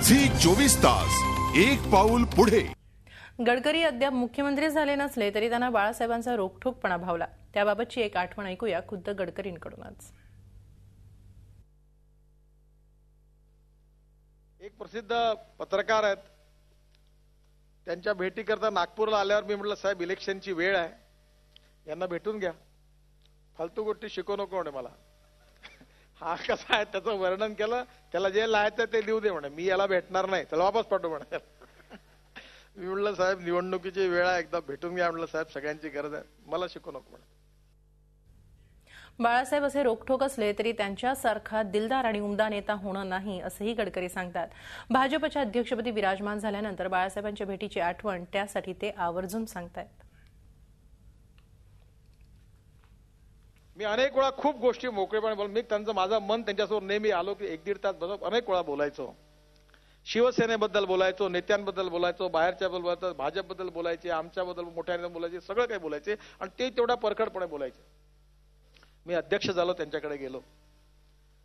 Zee 24 तास एक पाऊल पुढे। गडकरी अद्याप मुख्यमंत्री झाले नसले तरी त्यांना बाळासाहेबांचा रोखठोकपणा भावला। त्याबाबतची एक आठवण ऐकूया खुद्द गडकरींकडूनच। एक प्रसिद्ध पत्रकार आहेत, त्यांच्या भेटीकरता नागपूरला आल्यावर मी म्हटलं, साहेब इलेक्शनची वेळ आहे, यांना भेटून घ्या, फालतू गोष्टी शिकवू नको म्हणे मला। हा कसा आहे त्याचं वर्णन केलं, त्याला जे लायचं ते लिहू दे म्हणे, मी याला भेटणार नाही, त्याला वापस पाठव म्हणे। मी म्हटलं, साहेब निवडणुकीची वेळ आहे, एकदा भेटून घ्या म्हटलं, साहेब सगळ्यांची गरज आहे, मला शिकवू नको म्हणे। बाळासाहेब असे रोखठोक असले तरी त्यांच्यासारखा दिलदार आणि उमदा नेता होणं नाही असंही गडकरी सांगतात। भाजपच्या अध्यक्षपदी विराजमान झाल्यानंतर बाळासाहेबांच्या भेटीची आठवण त्यासाठी ते आवर्जून सांगतायत। मी अनेक वेळा खूप गोष्टी मोकळेपणे बोल, मी त्यांचं माझं मन त्यांच्यासमोर नेहमी आलो की 1-1.5 तास बसून अनेक वेळा बोलायचो। शिवसेनेबद्दल बोलायचो, नेत्यांबद्दल बोलायचो, बाहेरच्याबद्दल बोलायचो, भाजपबद्दल बोलायचे, आमच्याबद्दल मोठ्याने बोलायचे, सगळं काही बोलायचे आणि ते तेवढा परखडपणे बोलायचे। मी अध्यक्ष झालो, त्यांच्याकडे गेलो,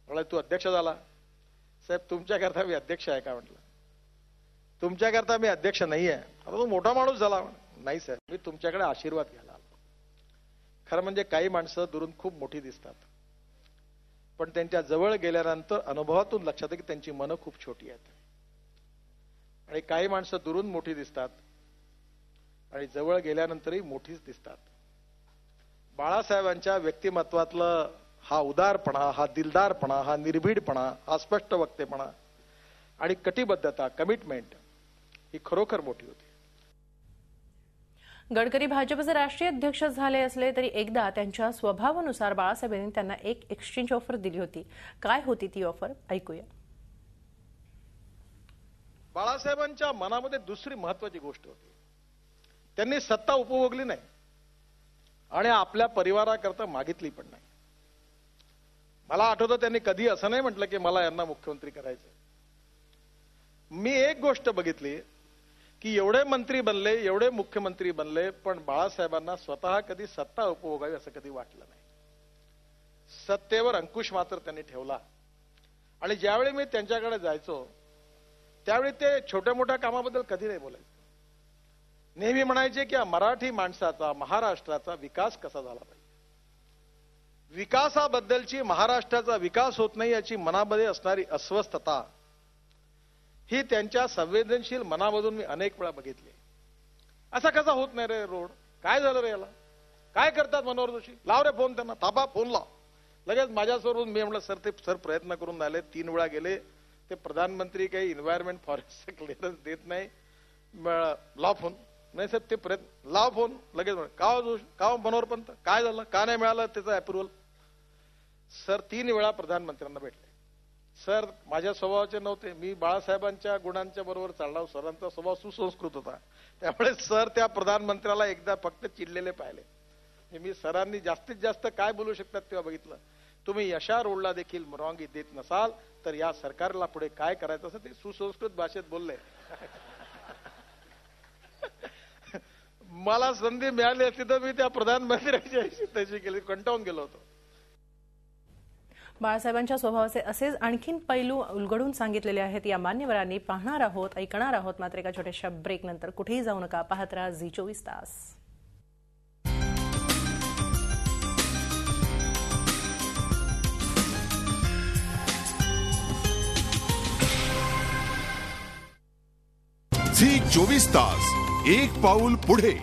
म्हटलं तू अध्यक्ष झाला? साहेब तुमच्याकरता मी अध्यक्ष आहे का? म्हटलं तुमच्याकरता मी अध्यक्ष नाही आहे। आता तो मोठा माणूस झाला। नाही साहेब, मी तुमच्याकडे आशीर्वाद घ्यायला आलो। खरं म्हणजे काही माणसं दुरून खूप मोठी दिसतात, पण त्यांच्या जवळ गेल्यानंतर अनुभवातून लक्षात येतं की त्यांची मनं खूप छोटी आहेत। आणि काही माणसं दुरून मोठी दिसतात आणि जवळ गेल्यानंतरही मोठीच दिसतात। बाळासाहेबांच्या व्यक्तिमत्वातलं हा उदारपणा, हा दिलदारपणा, हा निर्भीडपणा, हा स्पष्ट वक्तेपणा आणि कटिबद्धता, कमिटमेंट ही खरोखर मोठी होती। गडकरी भाजपचे राष्ट्रीय अध्यक्ष झाले असले तरी एकदा त्यांच्या स्वभावानुसार बाळासाहेबांनी त्यांना एक एक्सचेंज ऑफर दिली होती। काय होती ती ऑफर ऐकूया। बाळासाहेबांच्या मनामध्ये दुसरी महत्वाची गोष्ट होती, त्यांनी सत्ता उपभोगली नाही आणि आपल्या परिवाराकरता मागितली पण नाही। मला आठवतं त्यांनी कधी असं नाही म्हटलं की मला यांना मुख्यमंत्री करायचं। मी एक गोष्ट बघितली की एवढे मंत्री बनले, एवढे मुख्यमंत्री बनले, पण बाळासाहेबांना स्वतः कधी सत्ता उपभोगावी असं कधी वाटलं नाही। सत्तेवर अंकुश मात्र त्यांनी ठेवला आणि ज्यावेळी मी त्यांच्याकडे जायचो त्यावेळी ते छोट्या मोठ्या कामाबद्दल कधी नाही बोलायचे। नेहमी म्हणायचे की मराठी माणसाचा, महाराष्ट्राचा विकास कसा झाला पाहिजे, विकासाबद्दलची, महाराष्ट्राचा विकास होत नाही याची मनामध्ये असणारी अस्वस्थता ही त्यांच्या संवेदनशील मनामधून मी अनेक वेळा बघितली। असा कसा होत नाही रे रोड, काय झालं रे याला, काय करतात मनोहर जोशी, लाव रे फोन त्यांना, थापा फोन लाव। लगेच माझ्यासमोरून मी म्हटलं, सर ते सर प्रयत्न करून राहिले, 3 वेळा गेले, ते प्रधानमंत्री काही एन्व्हायरमेंट फॉरेस्ट क्लिअरन्स देत नाही, लाव फोन। नाही साहेब ते प्रयत्न, लाव फोन। लगेच का मनोहर पंत काय झालं, का नाही मिळालं त्याचं अप्रुव्हल? सर 3 वेळा प्रधानमंत्र्यांना भेटले। सर माझ्या स्वभावाचे नव्हते, मी बाळासाहेबांच्या गुणांच्या बरोबर चालणार, सरांचा स्वभाव सुसंस्कृत होता, त्यामुळे सर त्या प्रधानमंत्र्याला एकदा फक्त चिडलेले पाहिले। मी सरांनी जास्तीत जास्त काय बोलू शकतात तेव्हा बघितलं, तुम्ही यशा रोडला देखील परवानगी देत नसाल तर या सरकारला पुढे काय करायचं असं ते सुसंस्कृत भाषेत बोलले। मला संधी मिळाली असती तर मी त्या प्रधानमंत्र्यांची तशी केली, कंटाळून गेलो होतो। बाळासाहेबांच्या स्वभावाचे असेच आणखीन पैलू उलगडून सांगितलेले आहेत या मान्यवरांनी। पाहणार आहोत, ऐकणार आहोत, मात्र एका छोट्याशा ब्रेक नंतर कुठेही जाऊ नका, पाहत राहा झी 24 तास। झी 24 तास एक पाऊल पुढे।